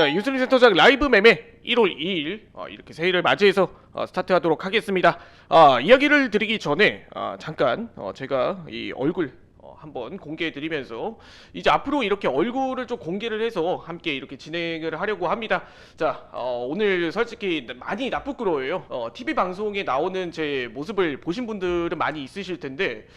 자, 유슬림 센터장 라이브 매매 1월 2일 이렇게 새해를 맞이해서 스타트하도록 하겠습니다. 이야기를 드리기 전에 잠깐 제가 이 얼굴 한번 공개해드리면서 이제 앞으로 이렇게 얼굴을 좀 공개를 해서 함께 이렇게 진행을 하려고 합니다. 자, 오늘 솔직히 많이 나쁘끄러워요. TV 방송에 나오는 제 모습을 보신 분들은 많이 있으실 텐데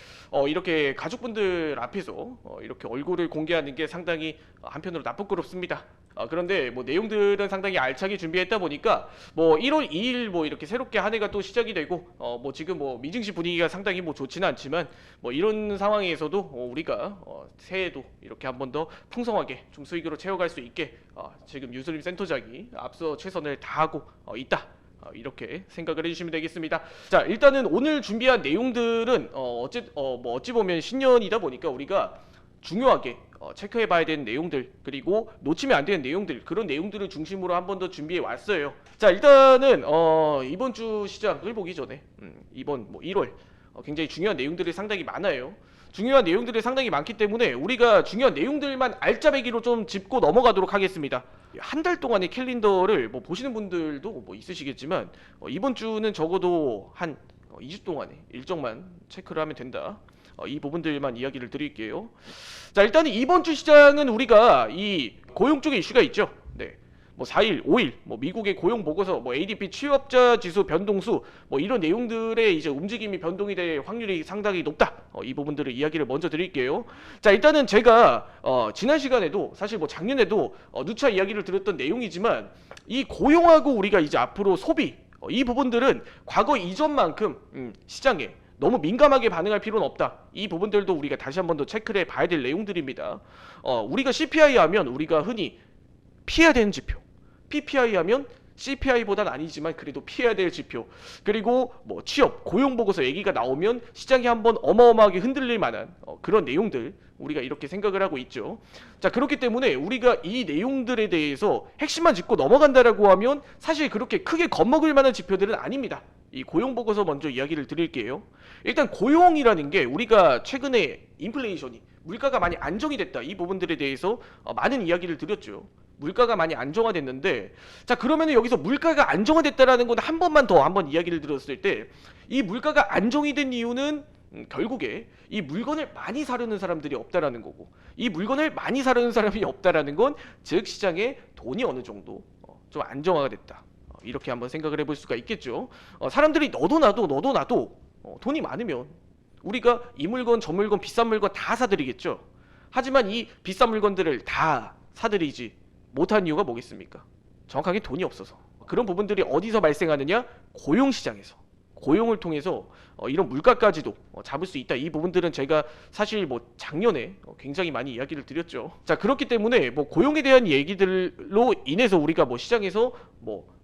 이렇게 가족분들 앞에서 이렇게 얼굴을 공개하는 게 상당히 한편으로 나쁘끄럽습니다. 그런데 뭐 내용들은 상당히 알차게 준비했다 보니까 뭐 1월 2일 뭐 이렇게 새롭게 한 해가 또 시작이 되고 뭐 지금 뭐 미증시 분위기가 상당히 뭐 좋지는 않지만 뭐 이런 상황에서도 우리가 새해에도 이렇게 한 번 더 풍성하게 좀 수익으로 채워갈 수 있게 지금 유슬림 센터장이 앞서 최선을 다하고 있다. 이렇게 생각을 해주시면 되겠습니다. 자, 일단은 오늘 준비한 내용들은 어찌 보면 신년이다 보니까 우리가 중요하게 체크해봐야 되는 내용들, 그리고 놓치면 안 되는 내용들, 그런 내용들을 중심으로 한 번 더 준비해 왔어요. 자, 일단은 이번 주 시장을 보기 전에 이번 뭐 1월 굉장히 중요한 내용들이 상당히 많아요. 중요한 내용들이 상당히 많기 때문에 우리가 중요한 내용들만 알짜배기로 좀 짚고 넘어가도록 하겠습니다. 한 달 동안의 캘린더를 뭐 보시는 분들도 뭐 있으시겠지만 이번 주는 적어도 한 2주 동안의 일정만 체크를 하면 된다. 이 부분들만 이야기를 드릴게요. 자, 일단은 이번 주 시장은 우리가 이 고용 쪽에 이슈가 있죠. 네. 뭐 4일, 5일, 뭐 미국의 고용 보고서, 뭐 ADP 취업자 지수 변동수, 뭐 이런 내용들의 이제 움직임이 변동이 될 확률이 상당히 높다. 이 부분들을 이야기를 먼저 드릴게요. 자, 일단은 제가 지난 시간에도 사실 뭐 작년에도 누차 이야기를 드렸던 내용이지만 이 고용하고 우리가 이제 앞으로 소비 이 부분들은 과거 이전만큼 시장에 너무 민감하게 반응할 필요는 없다. 이 부분들도 우리가 다시 한 번 더 체크를 해봐야 될 내용들입니다. 우리가 CPI 하면 우리가 흔히 피해야 되는 지표, PPI 하면 CPI보단 아니지만 그래도 피해야 될 지표, 그리고 뭐 취업, 고용 보고서 얘기가 나오면 시장이 한번 어마어마하게 흔들릴 만한 그런 내용들 우리가 이렇게 생각을 하고 있죠. 자, 그렇기 때문에 우리가 이 내용들에 대해서 핵심만 짚고 넘어간다라고 하면 사실 그렇게 크게 겁먹을 만한 지표들은 아닙니다. 이 고용 보고서 먼저 이야기를 드릴게요. 일단 고용이라는 게 우리가 최근에 인플레이션이 물가가 많이 안정이 됐다. 이 부분들에 대해서 많은 이야기를 드렸죠. 물가가 많이 안정화됐는데, 자, 그러면 여기서 물가가 안정화됐다라는 건 한 번만 더 한번 이야기를 들었을 때 이 물가가 안정이 된 이유는 결국에 이 물건을 많이 사려는 사람들이 없다라는 거고, 이 물건을 많이 사려는 사람이 없다라는 건 즉 시장에 돈이 어느 정도 좀 안정화가 됐다. 이렇게 한번 생각을 해볼 수가 있겠죠. 사람들이 너도 나도 돈이 많으면 우리가 이 물건 저 물건 비싼 물건 다 사드리겠죠. 하지만 이 비싼 물건들을 다 사드리지 못한 이유가 뭐겠습니까? 정확하게 돈이 없어서. 그런 부분들이 어디서 발생하느냐? 고용시장에서. 고용을 통해서 이런 물가까지도 잡을 수 있다. 이 부분들은 제가 사실 뭐 작년에 굉장히 많이 이야기를 드렸죠. 자, 그렇기 때문에 뭐 고용에 대한 얘기들로 인해서 우리가 뭐 시장에서 뭐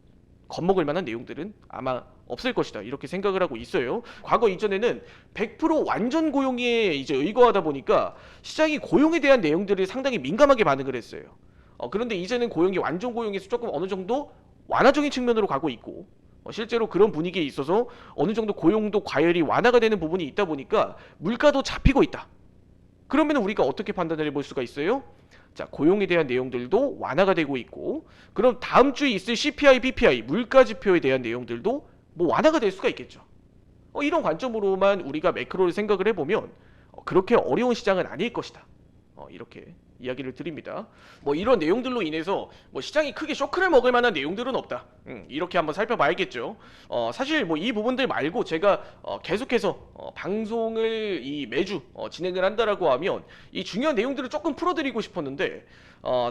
겁먹을 만한 내용들은 아마 없을 것이다. 이렇게 생각을 하고 있어요. 과거 이전에는 100% 완전 고용에 이제 의거하다 보니까 시장이 고용에 대한 내용들을 상당히 민감하게 반응을 했어요. 그런데 이제는 고용이 완전 고용에서 조금 어느 정도 완화적인 측면으로 가고 있고 실제로 그런 분위기에 있어서 어느 정도 고용도 과열이 완화가 되는 부분이 있다 보니까 물가도 잡히고 있다. 그러면 우리가 어떻게 판단을 해볼 수가 있어요? 자, 고용에 대한 내용들도 완화가 되고 있고, 그럼 다음 주에 있을 CPI, PPI, 물가 지표에 대한 내용들도 뭐 완화가 될 수가 있겠죠. 이런 관점으로만 우리가 매크로를 생각을 해보면 그렇게 어려운 시장은 아닐 것이다. 이렇게 이야기를 드립니다. 뭐 이런 내용들로 인해서 뭐 시장이 크게 쇼크를 먹을 만한 내용들은 없다. 이렇게 한번 살펴봐야겠죠. 사실 뭐 이 부분들 말고 제가 계속해서 방송을 이 매주 진행을 한다라고 하면 이 중요한 내용들을 조금 풀어드리고 싶었는데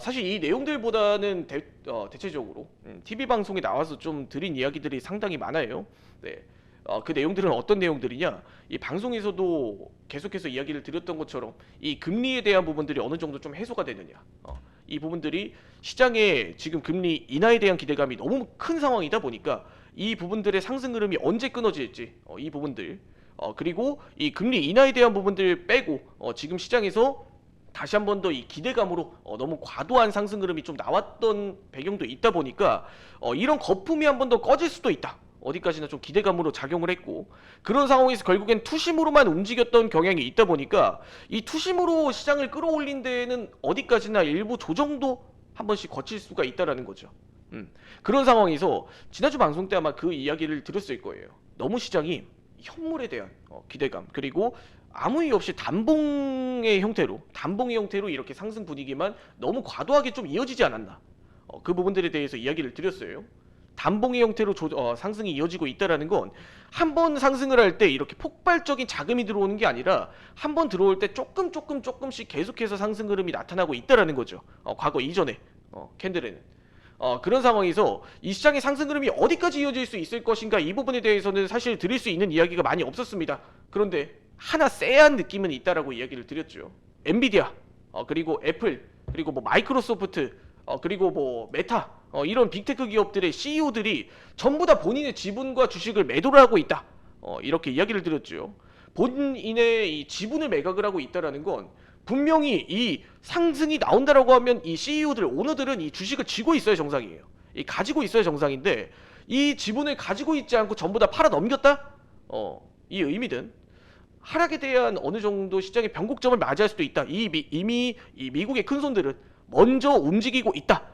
사실 이 내용들보다는 대체적으로 TV 방송에 나와서 좀 드린 이야기들이 상당히 많아요. 네. 그 내용들은 어떤 내용들이냐? 이 방송에서도 계속해서 이야기를 드렸던 것처럼 이 금리에 대한 부분들이 어느 정도 좀 해소가 되느냐? 이 부분들이 시장에 지금 금리 인하에 대한 기대감이 너무 큰 상황이다 보니까 이 부분들의 상승 흐름이 언제 끊어질지 이 부분들 그리고 이 금리 인하에 대한 부분들 빼고 지금 시장에서 다시 한 번 더 이 기대감으로 너무 과도한 상승 흐름이 좀 나왔던 배경도 있다 보니까 이런 거품이 한 번 더 꺼질 수도 있다. 어디까지나 좀 기대감으로 작용을 했고 그런 상황에서 결국엔 투심으로만 움직였던 경향이 있다 보니까 이 투심으로 시장을 끌어올린 데에는 어디까지나 일부 조정도 한 번씩 거칠 수가 있다라는 거죠. 그런 상황에서 지난주 방송 때 아마 그 이야기를 들었을 거예요. 너무 시장이 현물에 대한 기대감, 그리고 아무 이유 없이 단봉의 형태로 이렇게 상승 분위기만 너무 과도하게 좀 이어지지 않았나, 그 부분들에 대해서 이야기를 드렸어요. 단봉의 형태로 상승이 이어지고 있다라는 건 한 번 상승을 할 때 이렇게 폭발적인 자금이 들어오는 게 아니라 한 번 들어올 때 조금씩 계속해서 상승 흐름이 나타나고 있다라는 거죠. 과거 이전에 캔들에는. 그런 상황에서 이 시장의 상승 흐름이 어디까지 이어질 수 있을 것인가, 이 부분에 대해서는 사실 드릴 수 있는 이야기가 많이 없었습니다. 그런데 하나 쎄한 느낌은 있다라고 이야기를 드렸죠. 엔비디아, 그리고 애플, 그리고 뭐 마이크로소프트, 그리고 뭐 메타, 이런 빅테크 기업들의 CEO들이 전부 다 본인의 지분과 주식을 매도를 하고 있다, 이렇게 이야기를 드렸죠. 본인의 이 지분을 매각을 하고 있다라는 건 분명히 이 상승이 나온다라고 하면 이 CEO들, 오너들은 이 주식을 쥐고 있어야 정상이에요. 가지고 있어야 정상인데 이 지분을 가지고 있지 않고 전부 다 팔아 넘겼다? 이 의미든 하락에 대한 어느 정도 시장의 변곡점을 맞이할 수도 있다. 이미 이 미국의 큰 손들은 먼저 움직이고 있다.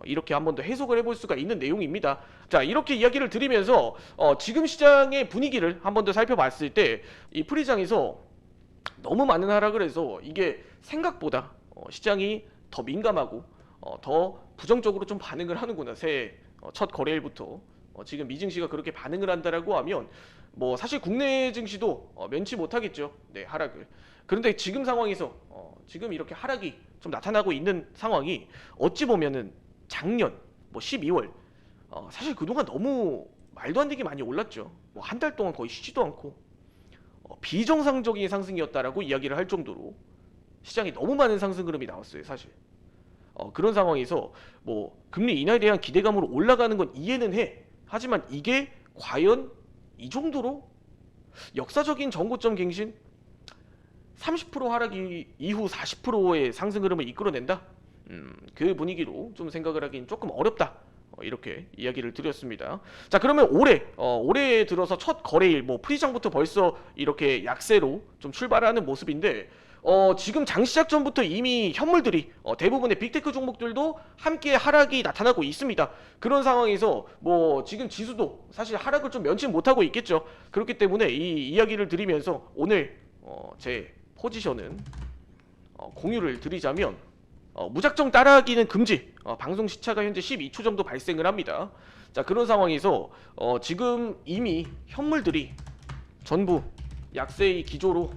이렇게 한 번 더 해석을 해볼 수가 있는 내용입니다. 자, 이렇게 이야기를 드리면서 지금 시장의 분위기를 한 번 더 살펴봤을 때 이 프리장에서 너무 많은 하락을 해서 이게 생각보다 시장이 더 민감하고 더 부정적으로 좀 반응을 하는구나. 새해 첫 거래일부터 지금 미증시가 그렇게 반응을 한다라고 하면 뭐 사실 국내 증시도 면치 못하겠죠. 네, 하락을. 그런데 지금 상황에서 지금 이렇게 하락이 좀 나타나고 있는 상황이 어찌 보면은 작년 뭐 12월 사실 그동안 너무 말도 안 되게 많이 올랐죠. 뭐 한 달 동안 거의 쉬지도 않고 비정상적인 상승이었다라고 이야기를 할 정도로 시장에 너무 많은 상승 흐름이 나왔어요, 사실. 그런 상황에서 뭐 금리 인하에 대한 기대감으로 올라가는 건 이해는 해. 하지만 이게 과연 이 정도로 역사적인 정고점 갱신 30% 하락 이후 40%의 상승 흐름을 이끌어낸다? 그 분위기로 좀 생각을 하긴 조금 어렵다. 이렇게 이야기를 드렸습니다. 자, 그러면 올해 들어서 첫 거래일 뭐 프리장부터 벌써 이렇게 약세로 좀 출발하는 모습인데 지금 장 시작 전부터 이미 현물들이 대부분의 빅테크 종목들도 함께 하락이 나타나고 있습니다. 그런 상황에서 뭐 지금 지수도 사실 하락을 좀 면치 못하고 있겠죠. 그렇기 때문에 이 이야기를 드리면서 오늘 제 포지션은 공유를 드리자면 무작정 따라하기는 금지. 방송 시차가 현재 12초 정도 발생을 합니다. 자, 그런 상황에서 지금 이미 현물들이 전부 약세의 기조로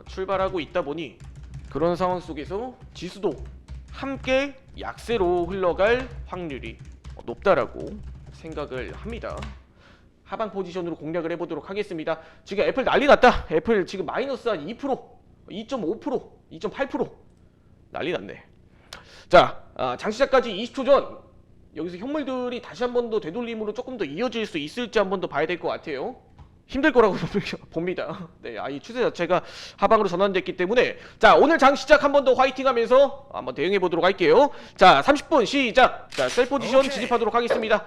출발하고 있다 보니 그런 상황 속에서 지수도 함께 약세로 흘러갈 확률이 높다라고 생각을 합니다. 하방 포지션으로 공략을 해보도록 하겠습니다. 지금 애플 난리 났다. 애플 지금 마이너스 한 2%, 2.5%, 2.8% 난리 났네. 자, 장 시작까지 20초 전 여기서 현물들이 다시 한 번 더 되돌림으로 조금 더 이어질 수 있을지 한 번 더 봐야 될 것 같아요. 힘들 거라고 봅니다. 네, 이 추세 자체가 하방으로 전환됐기 때문에 자, 오늘 장 시작 한 번 더 화이팅하면서 한번 대응해 보도록 할게요. 자, 30분 시작. 자, 셀 포지션 진입하도록 하겠습니다.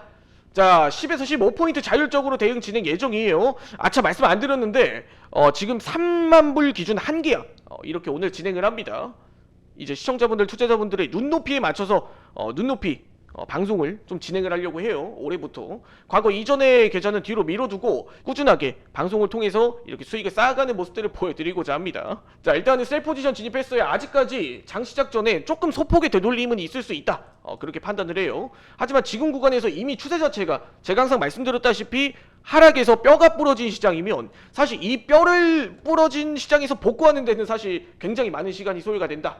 자, 10에서 15포인트 자율적으로 대응 진행 예정이에요. 아차, 말씀 안 드렸는데 지금 3만 불 기준 한 계약 이렇게 오늘 진행을 합니다. 이제 시청자분들, 투자자분들의 눈높이에 맞춰서 눈높이 방송을 좀 진행을 하려고 해요. 올해부터. 과거 이전의 계좌는 뒤로 밀어두고 꾸준하게 방송을 통해서 이렇게 수익을 쌓아가는 모습들을 보여드리고자 합니다. 자, 일단은 셀 포지션 진입했어요. 아직까지 장 시작 전에 조금 소폭의 되돌림은 있을 수 있다. 그렇게 판단을 해요. 하지만 지금 구간에서 이미 추세 자체가 제가 항상 말씀드렸다시피 하락에서 뼈가 부러진 시장이면 사실 이 뼈를 부러진 시장에서 복구하는 데는 사실 굉장히 많은 시간이 소요가 된다.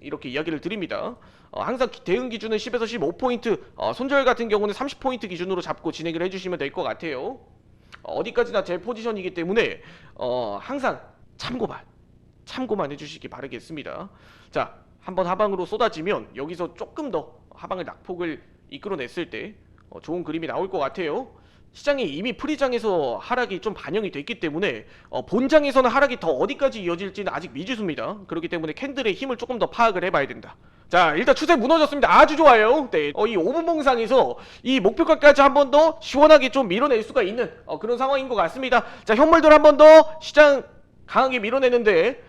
이렇게 이야기를 드립니다. 항상 대응 기준은 10에서 15포인트, 손절 같은 경우는 30포인트 기준으로 잡고 진행을 해주시면 될 것 같아요. 어디까지나 제 포지션이기 때문에 항상 참고만 해주시기 바라겠습니다. 자, 한번 하방으로 쏟아지면 여기서 조금 더 하방을 낙폭을 이끌어냈을 때 좋은 그림이 나올 것 같아요. 시장이 이미 프리장에서 하락이 좀 반영이 됐기 때문에 본장에서는 하락이 더 어디까지 이어질지는 아직 미지수입니다. 그렇기 때문에 캔들의 힘을 조금 더 파악을 해봐야 된다. 자, 일단 추세 무너졌습니다. 아주 좋아요. 네, 이 5분 봉상에서 이 목표가까지 한 번 더 시원하게 좀 밀어낼 수가 있는 그런 상황인 것 같습니다. 자, 현물들 한 번 더 시장 강하게 밀어내는데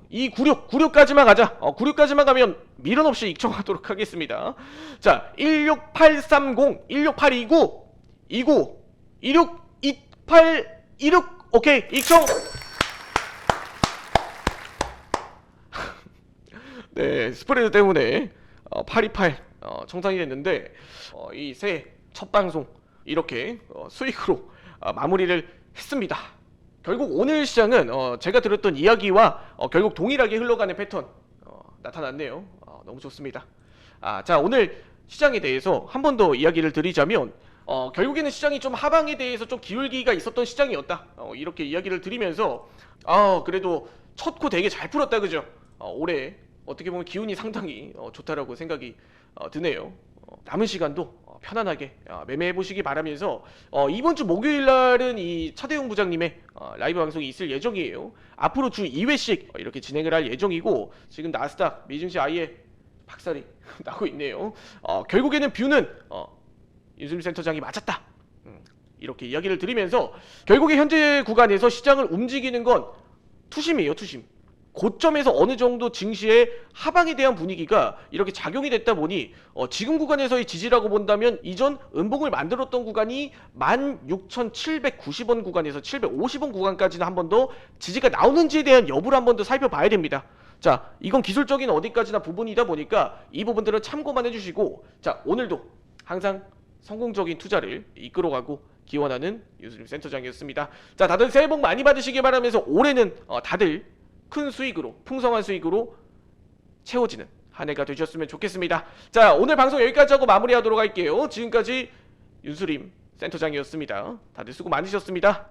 이 96까지만 가자. 96까지만 가면 미련 없이 익청하도록 하겠습니다. 자, 16830, 16829, 29, 26, 28, 26, 오케이, 익청! 네, 스프레드 때문에 828 청산이 됐는데 이 새해 첫 방송 이렇게 수익으로 마무리를 했습니다. 결국 오늘 시장은 제가 들었던 이야기와 결국 동일하게 흘러가는 패턴 나타났네요. 너무 좋습니다. 자, 오늘 시장에 대해서 한 번 더 이야기를 드리자면 결국에는 시장이 좀 하방에 대해서 좀 기울기가 있었던 시장이었다. 이렇게 이야기를 드리면서 그래도 첫 코 되게 잘 풀었다, 그죠? 올해 어떻게 보면 기운이 상당히 좋다라고 생각이 드네요. 남은 시간도 편안하게 매매해 보시기 바라면서 이번 주 목요일 날은 이 차대용 부장님의 라이브 방송이 있을 예정이에요. 앞으로 주 2회씩 이렇게 진행을 할 예정이고 지금 나스닥 미증시 아예 박살이 나고 있네요. 결국에는 뷰는 윤수민 센터장이 맞았다. 이렇게 이야기를 드리면서 결국에 현재 구간에서 시장을 움직이는 건 투심이에요, 투심. 고점에서 어느 정도 증시의 하방에 대한 분위기가 이렇게 작용이 됐다 보니 지금 구간에서의 지지라고 본다면 이전 음봉을 만들었던 구간이 16,790원 구간에서 750원 구간까지는 한 번 더 지지가 나오는지에 대한 여부를 한 번 더 살펴봐야 됩니다. 자, 이건 기술적인 어디까지나 부분이다 보니까 이 부분들은 참고만 해주시고, 자, 오늘도 항상 성공적인 투자를 이끌어가고 기원하는 윤수림 센터장이었습니다. 자, 다들 새해 복 많이 받으시길 바라면서 올해는 다들 큰 수익으로, 풍성한 수익으로 채워지는 한 해가 되셨으면 좋겠습니다. 자, 오늘 방송 여기까지 하고 마무리하도록 할게요. 지금까지 윤수림 센터장이었습니다. 다들 수고 많으셨습니다.